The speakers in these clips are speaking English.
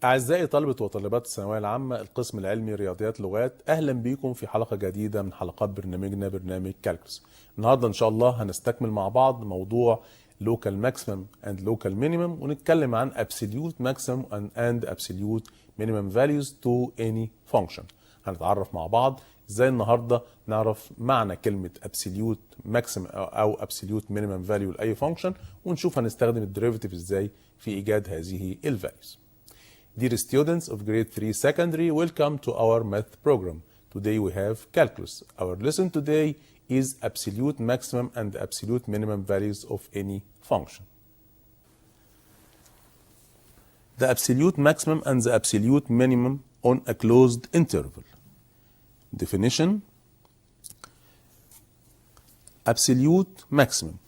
أعزائي طلبة وطالبات الثانوية العامة القسم العلمي رياضيات لغات، أهلا بيكم في حلقة جديدة من حلقات برنامجنا برنامج كالكولس. النهاردة إن شاء الله هنستكمل مع بعض موضوع local maximum and local minimum، ونتكلم عن absolute maximum and absolute minimum values to any function. هنتعرف مع بعض ازاي النهاردة نعرف معنى كلمة absolute maximum أو absolute minimum value لأي function، ونشوف هنستخدم الديريفيتيف ازاي في إيجاد هذه الفاليوز. Dear students of grade 3 secondary, welcome to our math program. Today we have calculus. Our lesson today is absolute maximum and absolute minimum values of any function. The absolute maximum and the absolute minimum on a closed interval. Definition: absolute maximum.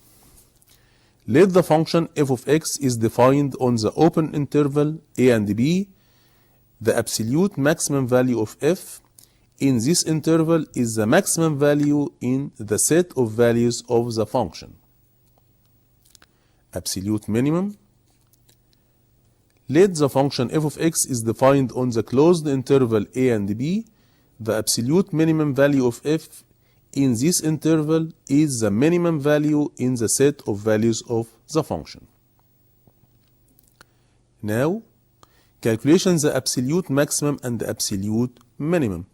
Let the function f of x is defined on the open interval a and b. The absolute maximum value of f in this interval is the maximum value in the set of values of the function. Absolute minimum. Let the function f of x is defined on the closed interval a and b. The absolute minimum value of f in this interval is the minimum value in the set of values of the function. Now, calculation the absolute maximum and the absolute minimum.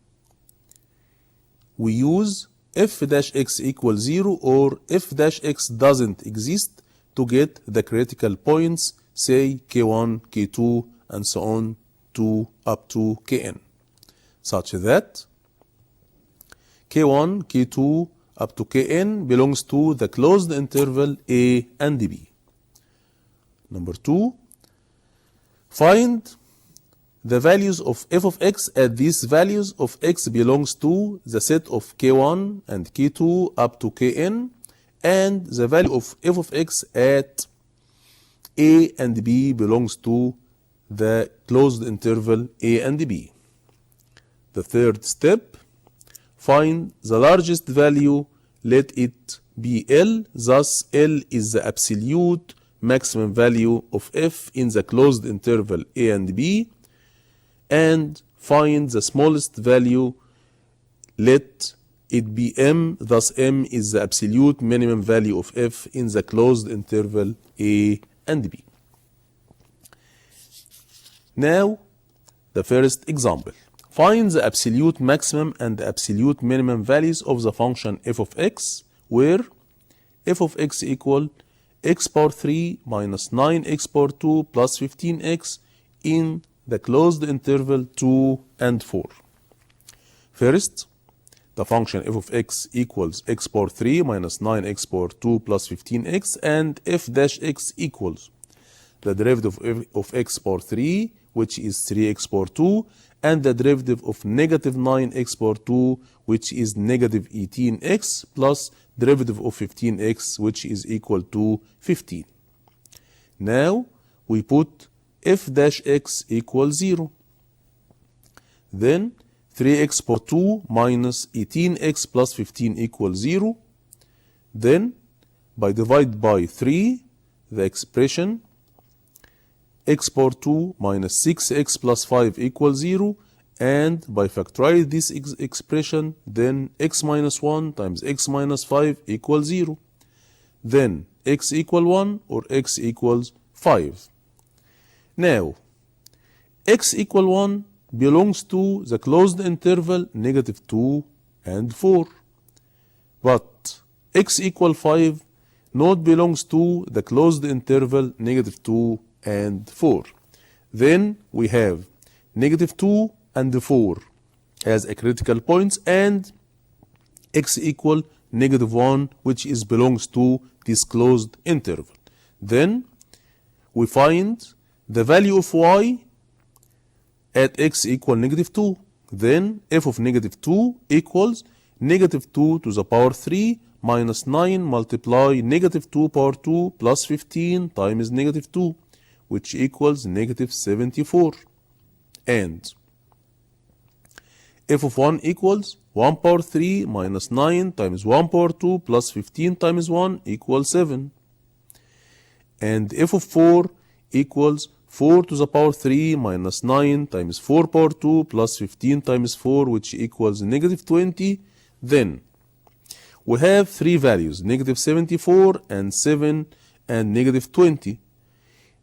We use f dash x equals 0 or f dash x doesn't exist to get the critical points, say k1, k2, and so on to up to kn, such that k1, k2, up to kn belongs to the closed interval a and b. Number 2, find the values of f of x at these values of x belongs to the set of k1 and k2 up to kn, and the value of f of x at a and b belongs to the closed interval a and b. The third step, find the largest value, let it be L, thus L is the absolute maximum value of f in the closed interval a and b, and find the smallest value, let it be m, thus m is the absolute minimum value of f in the closed interval a and b. Now, the first example. Find the absolute maximum and the absolute minimum values of the function f of x, where f of x equal x power 3 minus 9x power 2 plus 15x in the closed interval 2 and 4. First, the function f of x equals x power 3 minus 9x power 2 plus 15x, and f dash x equals the derivative of x power 3, which is 3x power 2, and the derivative of negative 9x power 2, which is negative 18x, plus derivative of 15x, which is equal to 15. Now, we put f dash x equals 0. Then, 3x power 2 minus 18x plus 15 equals 0. Then, by divide by 3, the expression x power 2 minus 6x plus 5 equals 0, and by factorize this expression, then x minus 1 times x minus 5 equals 0. Then x equal 1 or x equals 5. Now, x equal 1 belongs to the closed interval negative 2 and 4. But x equal 5 not belongs to the closed interval negative 2 and 4. Then we have negative 2 and 4 as a critical points, and x equal negative 1, which is belongs to this closed interval. Then we find the value of y at x equal negative 2. Then f of negative 2 equals negative 2 to the power 3 minus 9 multiply negative 2 power 2 plus 15 times negative 2, which equals negative 74. And f of 1 equals 1 power 3 minus 9 times 1 power 2 plus 15 times 1 equals 7. And f of 4 equals 4 to the power 3 minus 9 times 4 power 2 plus 15 times 4, which equals negative 20. Then we have three values, negative 74 and 7 and negative 20.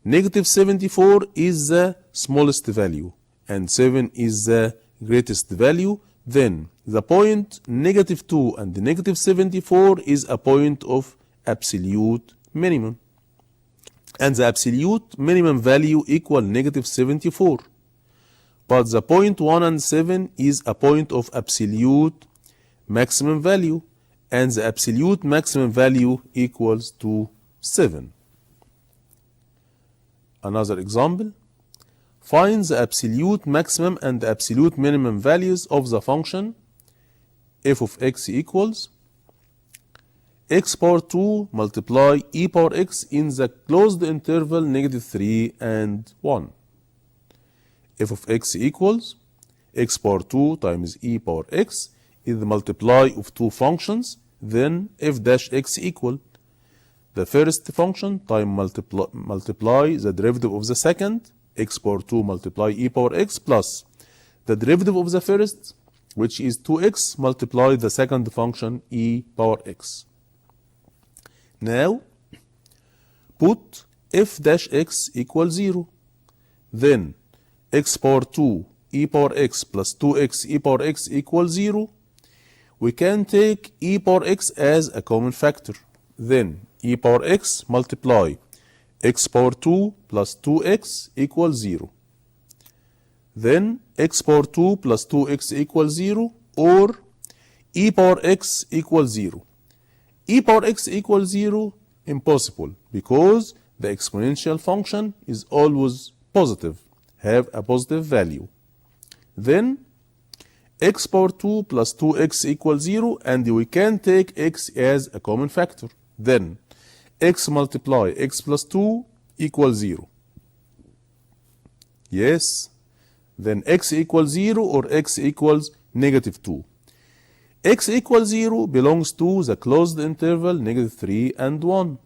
Negative 74 is the smallest value and 7 is the greatest value. Then the point negative 2 and negative 74 is a point of absolute minimum. And the absolute minimum value equal negative 74. But the point 1 and 7 is a point of absolute maximum value. And the absolute maximum value equals to 7. Another example. Find the absolute maximum and the absolute minimum values of the function f of x equals x power 2 multiply e power x in the closed interval negative 3 and 1. F of x equals x power 2 times e power x is the multiply of two functions. Then f dash x equal the first function time multiply the derivative of the second, x power 2 multiply e power x, plus the derivative of the first, which is 2x multiply the second function e power x. Now put f dash x equals 0. Then x power 2 e power x plus 2x e power x equals 0. We can take e power x as a common factor. Then e power x multiply x power 2 plus 2x equals 0. Then x power 2 plus 2x equals 0, or e power x equals 0. E power x equals 0, impossible, because the exponential function is always positive, have a positive value. Then x power 2 plus 2x equals 0, and we can take x as a common factor. Then x multiply x plus 2 equals 0. Yes. Then x equals 0 or x equals negative 2. X equals 0 belongs to the closed interval negative 3 and 1.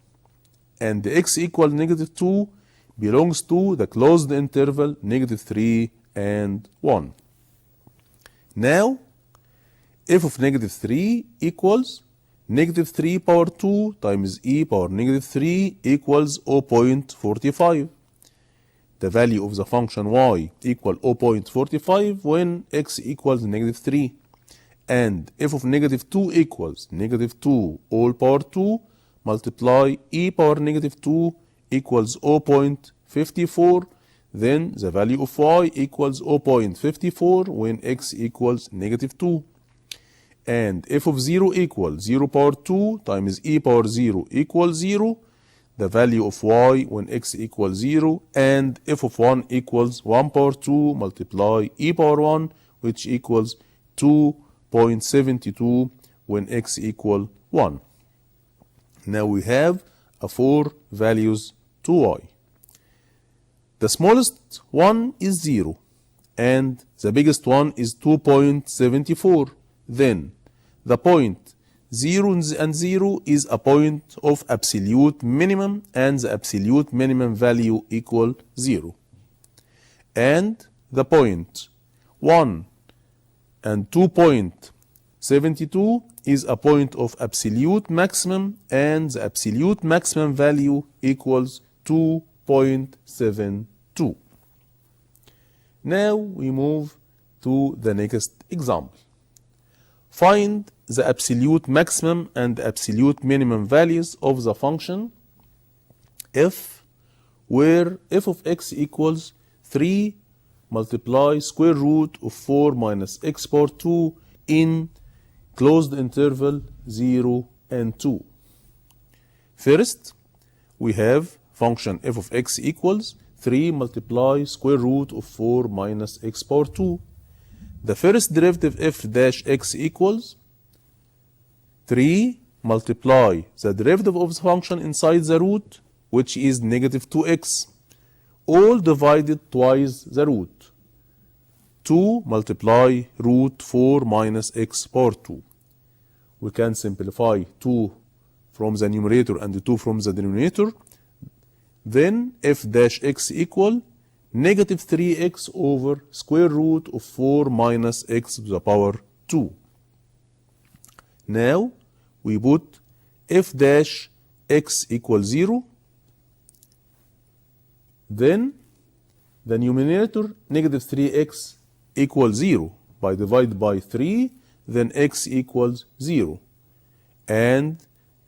And x equals negative 2 belongs to the closed interval negative 3 and 1. Now, f of negative 3 equals negative 3 power 2 times e power negative 3 equals 0.45. The value of the function y equal 0.45 when x equals negative 3. And f of negative 2 equals negative 2 all power 2 multiply e power negative 2 equals 0.54. Then the value of y equals 0.54 when x equals negative 2. And f of 0 equals 0 power 2 times e power 0 equals 0. The value of y when x equals 0. And f of 1 equals 1 power 2 multiply e power 1, which equals 2.72 when x equals 1. Now we have 4 values to y. The smallest one is 0 and the biggest one is 2.74. Then the point 0 and 0 is a point of absolute minimum, and the absolute minimum value equal 0. And the point 1 and 2.72 is a point of absolute maximum, and the absolute maximum value equals 2.72. Now we move to the next example. Find the absolute maximum and absolute minimum values of the function f, where f of x equals 3 multiply square root of 4 minus x power 2 in closed interval 0 and 2. First, we have function f of x equals 3 multiply square root of 4 minus x power 2. The first derivative f dash x equals 3 multiply the derivative of the function inside the root, which is negative 2x, all divided twice the root. 2 multiply root 4 minus x power 2. We can simplify 2 from the numerator and 2 from the denominator. Then f dash x equal negative 3x over square root of 4 minus x to the power 2. Now we put f dash x equals 0. Then the numerator negative 3x equals 0 by divide by 3, then x equals 0. And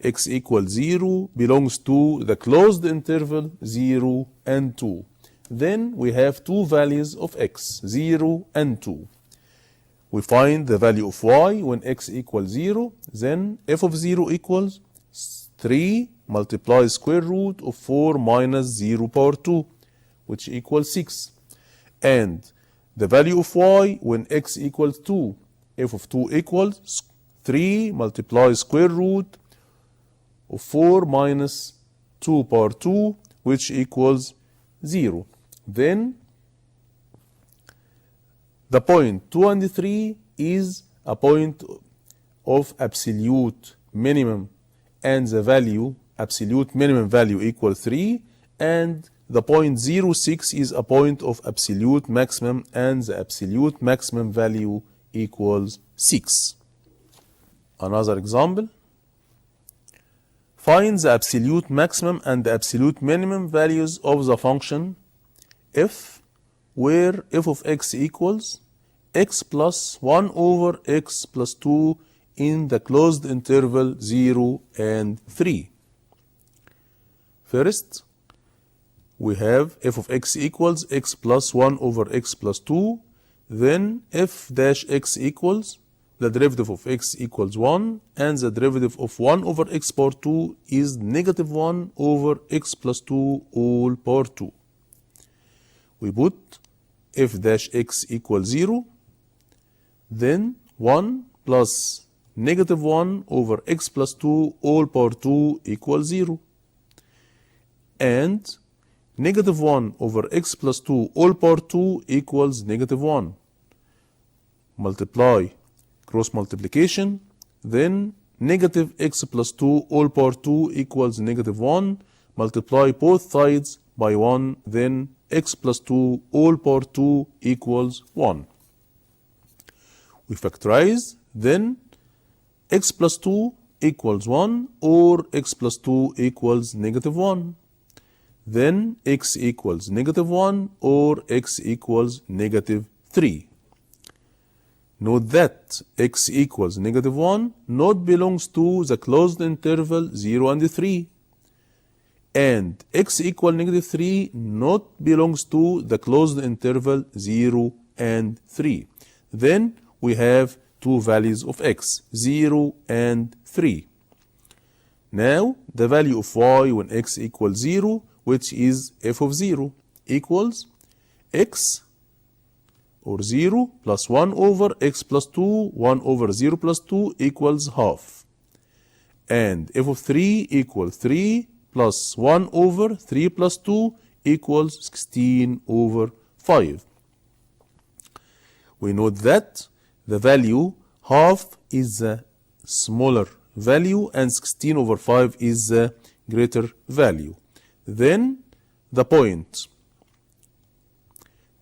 x equals 0 belongs to the closed interval 0 and 2. Then we have two values of x, 0 and 2. We find the value of y when x equals 0, then f of 0 equals 3 multiply square root of 4 minus 0 power 2, which equals 6. And the value of y when x equals 2, f of 2 equals 3 multiply square root of 4 minus 2 power 2, which equals 0. Then the point 2 and 3 is a point of absolute minimum, and the value absolute minimum value equals 3, and the point 0, 6 is a point of absolute maximum, and the absolute maximum value equals 6. Another example. Find the absolute maximum and the absolute minimum values of the function f, where f of x equals x plus 1 over x plus 2 in the closed interval 0 and 3. First, we have f of x equals x plus 1 over x plus 2. Then f dash x equals the derivative of x equals 1, and the derivative of 1 over x power 2 is negative 1 over x plus 2 all power 2. We put f dash x equals 0, then 1 plus negative 1 over x plus 2 all power 2 equals 0. And negative 1 over x plus 2 all power 2 equals negative 1. Multiply, cross multiplication, then negative x plus 2 all power 2 equals negative 1. Multiply both sides by 1, then x plus 2 all power 2 equals 1. We factorize, then x plus 2 equals 1 or x plus 2 equals negative 1. Then x equals negative 1 or x equals negative 3. Note that x equals negative 1 not belongs to the closed interval 0 and 3. And x equals negative 3 not belongs to the closed interval 0 and 3. Then we have two values of x, 0 and 3. Now the value of y when x equals 0, which is f of 0, equals x or 0 plus 1 over x plus 2, 1 over 0 plus 2 equals half. And f of 3 equals 3 plus 1 over 3 plus 2 equals 16 over 5. We note that the value half is the smaller value and 16 over 5 is the greater value. Then the point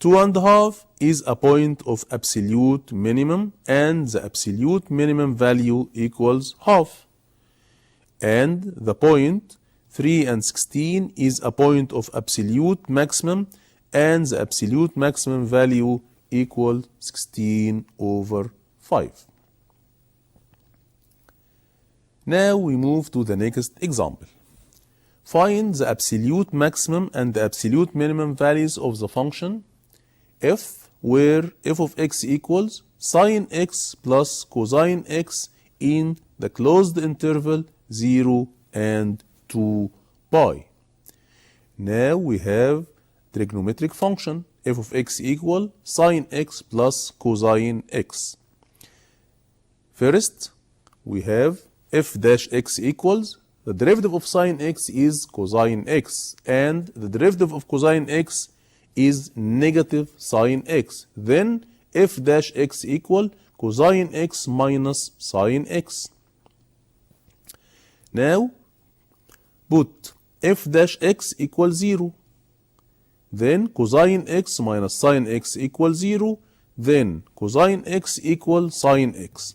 2.5 is a point of absolute minimum, and the absolute minimum value equals half. And the point 3 and 16 is a point of absolute maximum, and the absolute maximum value equals 16 over 5. Now we move to the next example. Find the absolute maximum and the absolute minimum values of the function f, where f of x equals sine x plus cosine x in the closed interval 0 and 2 pi. Now we have trigonometric function f of x equal sine x plus cosine x. First, we have f dash x equals the derivative of sine x is cosine x, and the derivative of cosine x is negative sine x. Then f dash x equal cosine x minus sine x. Now put f dash x equals 0. then cosine x minus sine x equals 0, then cosine x equals sine x.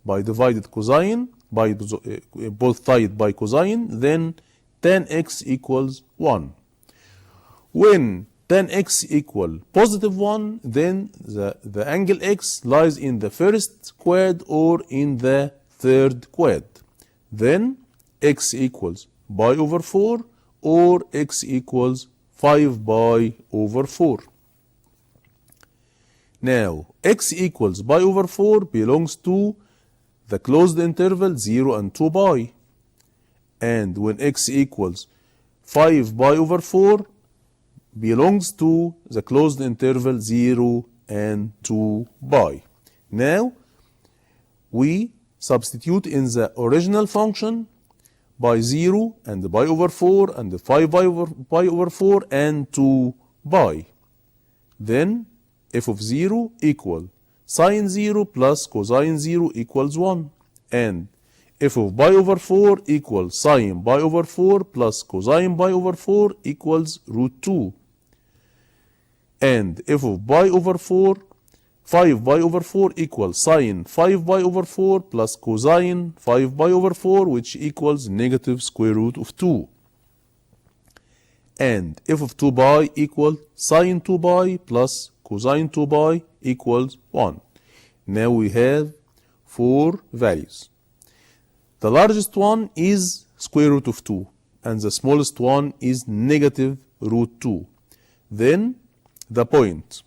By divided cosine, by both sides by cosine, then tan x equals 1. When tan x equal positive 1, then the angle x lies in the first quad or in the third quad. Then x equals pi over 4 or x equals 5 pi over 4. Now, x equals pi over 4 belongs to the closed interval 0 and 2 pi. And when x equals 5 pi over 4 belongs to the closed interval 0 and 2 pi. Now, we substitute in the original function by 0 and pi over 4 and 5 pi over 4 and 2 pi. Then f of 0 equal sine 0 plus cosine 0 equals 1. And f of pi over 4 equals sine pi over 4 plus cosine pi over 4 equals root 2. And f of pi over 4, 5 pi over 4 equals sine 5 pi over 4 plus cosine 5 pi over 4, which equals negative square root of 2. And f of 2 pi equals sine 2 pi plus cosine 2 pi equals 1. Now we have 4 values. The largest one is square root of 2 and the smallest one is negative root 2. Then the point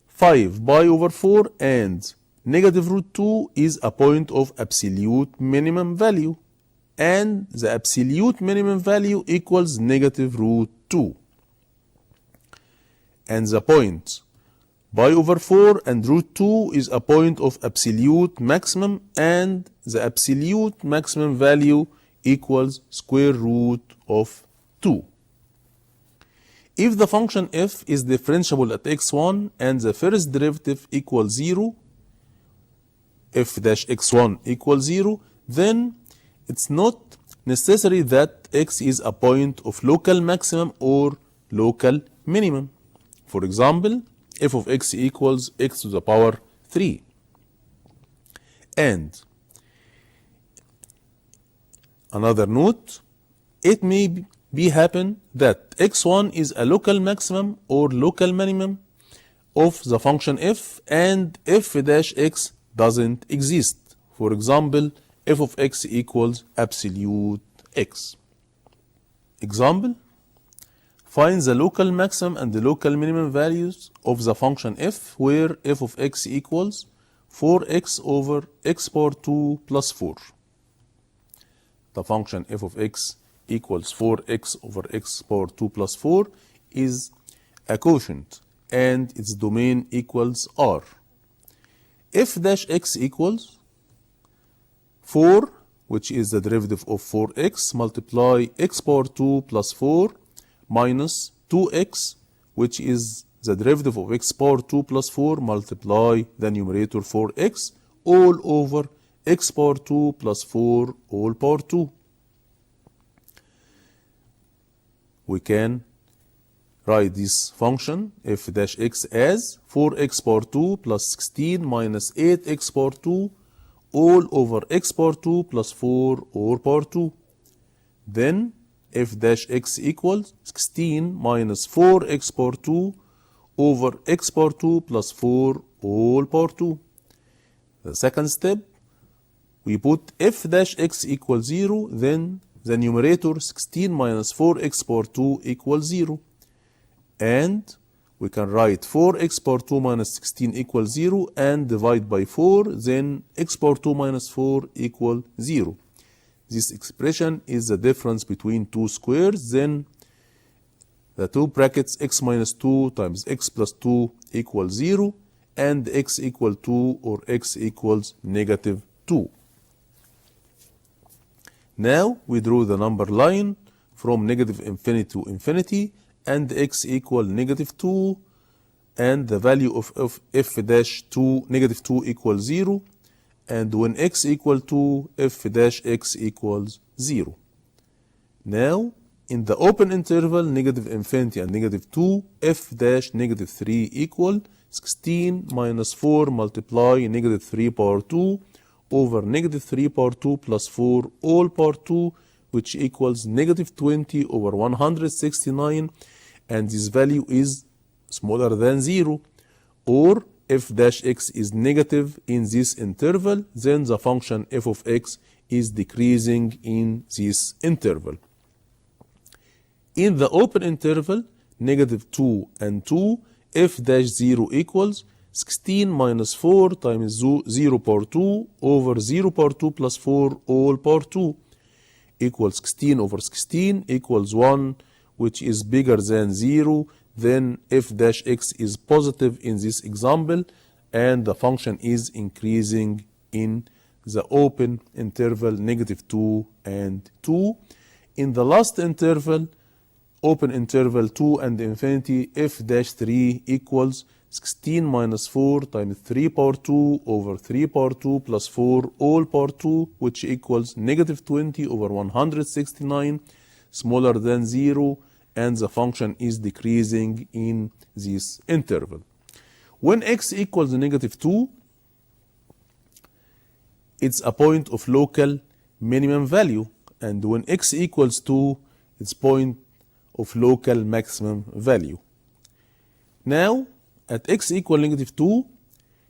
5 pi over 4 and negative root 2 is a point of absolute minimum value, and the absolute minimum value equals negative root 2. And the point pi over 4 and root 2 is a point of absolute maximum, and the absolute maximum value equals square root of 2. If the function f is differentiable at x1 and the first derivative equals 0, f dash x1 equals 0, then it's not necessary that x is a point of local maximum or local minimum. For example, f of x equals x to the power 3. And another note, it may be happen that x1 is a local maximum or local minimum of the function f, and f dash x doesn't exist. For example, f of x equals absolute x. Example, find the local maximum and the local minimum values of the function f, where f of x equals 4x over x power 2 plus 4. The function f of x equals 4x over x power 2 plus 4 is a quotient and its domain equals R. F dash x equals 4, which is the derivative of 4x, multiply x power 2 plus 4 minus 2x, which is the derivative of x power 2 plus 4, multiply the numerator 4x, all over x power 2 plus 4 all power 2. We can write this function f dash x as 4x power 2 plus 16 minus 8x power 2 all over x power 2 plus 4 all power 2. Then f dash x equals 16 minus 4x power 2 over x power 2 plus 4 all power 2. The second step, we put f dash x equals 0, then the numerator 16 minus 4x power 2 equals 0. And we can write 4x power 2 minus 16 equals 0 and divide by 4, then x power 2 minus 4 equals 0. This expression is the difference between two squares, then the two brackets x minus 2 times x plus 2 equals 0, and x equal 2 or x equals negative 2. Now we draw the number line from negative infinity to infinity, and x equal negative 2, and the value of f dash 2 negative 2 equals 0, and when x equal 2, f dash x equals 0. Now in the open interval negative infinity and negative 2 f dash negative 3 equal 16 minus 4 multiply negative 3 power 2 over negative 3 power 2 plus 4 all power 2, which equals negative 20 over 169, and this value is smaller than 0, or f dash x is negative in this interval, then the function f of x is decreasing in this interval. In the open interval, negative 2 and 2, f dash 0 equals 16 minus 4 times 0 power 2 over 0 power 2 plus 4 all power 2 equals 16 over 16 equals 1, which is bigger than 0. Then f dash x is positive in this example, and the function is increasing in the open interval negative 2 and 2. In the last interval, open interval 2 and infinity, f dash 3 equals 16 minus 4 times 3 power 2 over 3 power 2 plus 4 all power 2, which equals negative 20 over 169, smaller than 0, and the function is decreasing in this interval. When x equals negative 2, it's a point of local minimum value, and when x equals 2, it's point of local maximum value. Now, at x equal negative 2,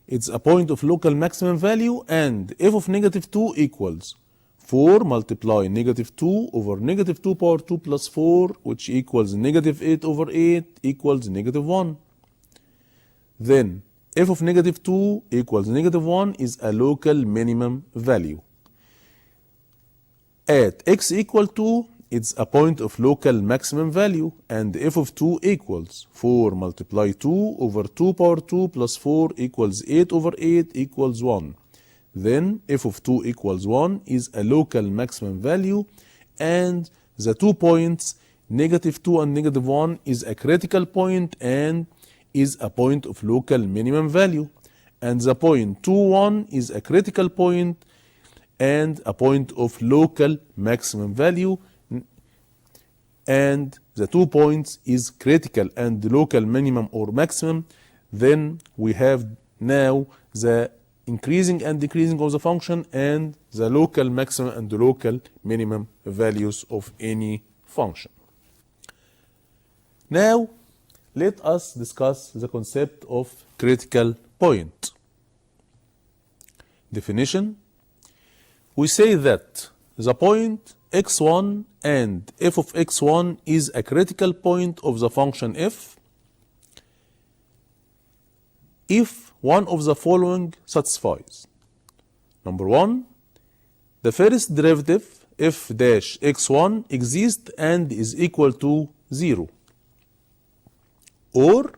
it's a point of local maximum value, and f of negative 2 equals 4 multiply negative 2 over negative 2 power 2 plus 4, which equals negative 8 over 8 equals negative 1. Then f of negative 2 equals negative 1 is a local minimum value. At x equal 2, it's a point of local maximum value, and f of 2 equals 4 multiply 2 over 2 power 2 plus 4 equals 8 over 8 equals 1. Then f of 2 equals 1 is a local maximum value, and the 2 points negative 2 and negative 1 is a critical point and is a point of local minimum value, and the point 2, 1 is a critical point and a point of local maximum value, and the 2 points is critical and local minimum or maximum. Then we have now the increasing and decreasing of the function and the local maximum and the local minimum values of any function. Now, let us discuss the concept of critical point. Definition: we say that the point x1 and f of x1 is a critical point of the function f if one of the following satisfies. Number 1, the first derivative f dash x1 exists and is equal to 0, or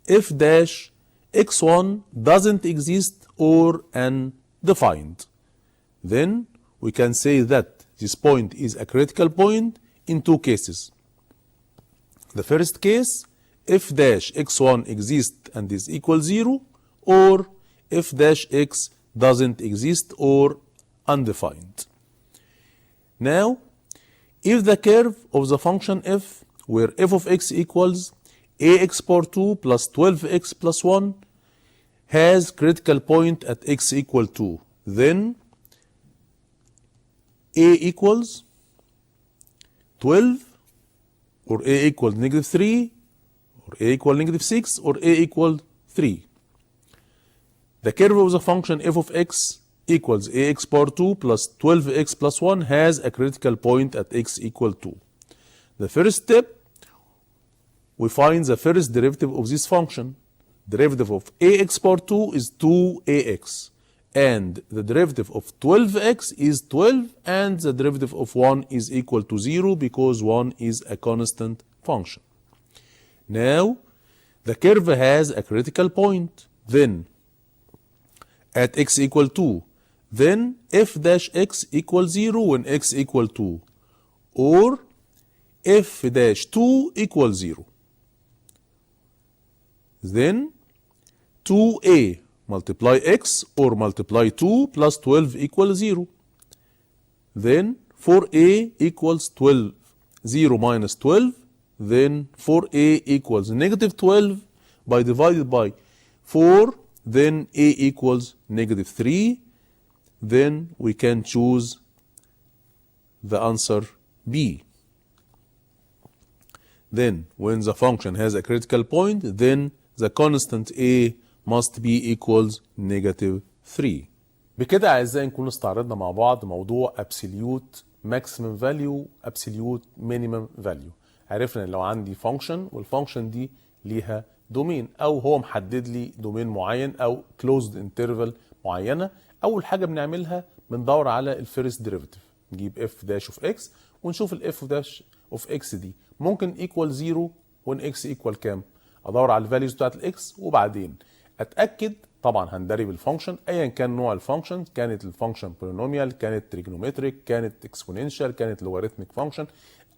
f dash x1 doesn't exist or undefined. Then we can say that this point is a critical point in 2 cases. The first case, f dash x1 exists and is equal 0, or f dash x doesn't exist or undefined. Now, if the curve of the function f, where f of x equals ax power 2 plus 12x plus 1, has critical point at x equal 2, then a equals 12, or a equals negative 3, or a equal negative 6, or a equal 3. The curve of the function f of x equals ax power 2 plus 12x plus 1 has a critical point at x equal 2. The first step, we find the first derivative of this function. Derivative of ax power 2 is 2ax, and the derivative of 12x is 12, and the derivative of 1 is equal to 0 because 1 is a constant function. Now, the curve has a critical point, then at x equal 2, then f dash x equals 0 when x equal 2, or f dash 2 equals 0. Then 2a multiply x or multiply 2 plus 12 equals 0. Then 4a equals 12. 0 minus 12, then 4a equals negative 12 by divided by 4, then a equals negative 3. Then we can choose the answer B. Then when the function has a critical point, then the constant a must be equals negative 3. بكده أعزائي نكون استعرضنا مع بعض موضوع absolute maximum value absolute minimum value. عرفنا ان لو عندي function والفانكشن دي ليها دومين او هو محدد لي دومين معين او closed interval معينة، اول حاجة بنعملها بندور على الفيرست ديريفيتيف، نجيب f dash of x ونشوف ال f dash of x دي ممكن equal 0 when x equal كام، ادور على الفاليوز بتاعت الاكس وبعدين اتاكد. طبعا هندرب الفانكشن ايا كان نوع الفانكشن، كانت الفانكشن بولينوميال، كانت تريجونومتريك، كانت اكسبوننشال، كانت لوغاريتميك فانكشن،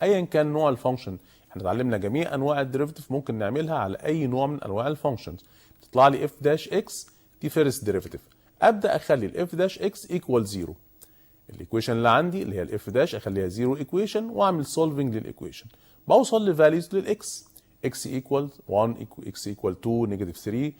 ايا كان نوع الفانكشن. احنا اتعلمنا جميع انواع الديريفيتيف ممكن نعملها على اي نوع من انواع الفانكشنز. تطلع لي اف داش اكس دي فيرست ديريفيتيف، ابدا اخلي الاف داش اكس ايكوال 0. الايكويشن اللي عندي اللي هي الاف داش اخليها 0 ايكويشن واعمل سولفنج للايكويشن، بوصل لفاليوز للاكس، اكس ايكوال 1 اكس ايكوال 2 نيجاتيف 3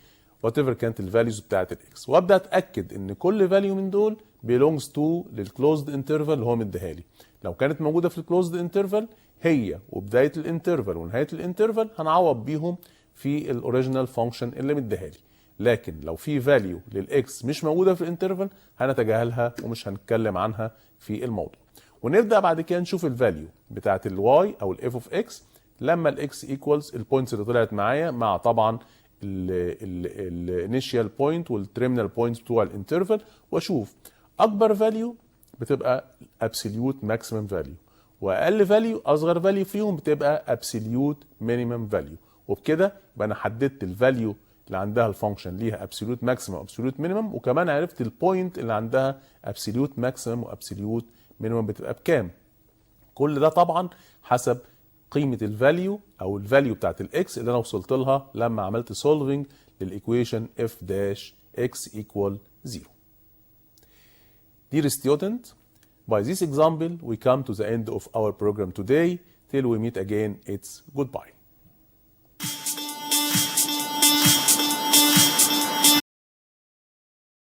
وات ايفر كانت الفاليوز بتاعت الاكس، وابدا اتاكد ان كل فاليو من دول belongs to للكلوزد انترفال اللي هو مديها لي. لو كانت موجوده في الكلوزد انترفال هي وبدايه الانترفال ونهايه الانترفال هنعوض بيهم في الاوريجينال فانكشن اللي مديها لي. لكن لو في فاليو للاكس مش موجوده في الانترفال هنتجاهلها ومش هنتكلم عنها في الموضوع. ونبدا بعد كده نشوف الفاليو بتاعت الواي او الاف اوف اكس لما الاكس ايكوالز البوينتس اللي طلعت معايا مع طبعا الانيشال بوينت والترمينال بوينتس بتوع الانترفال، واشوف اكبر فاليو بتبقى ابسوليوت ماكسيمم فاليو واقل فاليو اصغر فاليو فيهم بتبقى ابسوليوت مينيمم فاليو. وبكده يبقى انا حددت الفاليو اللي عندها الفانكشن ليها ابسوليوت ماكسيمم وابسوليوت مينيمم، وكمان عرفت البوينت اللي عندها ابسوليوت ماكسيمم وابسوليوت مينيمم بتبقى بكام. كل ده طبعا حسب قيمه الفاليو او الفاليو بتاعت الاكس اللي انا وصلت لها لما عملت سولفنج للايكويشن f dash x equal 0. Dear student, by this example we come to the end of our program today. Till we meet again, it's goodbye.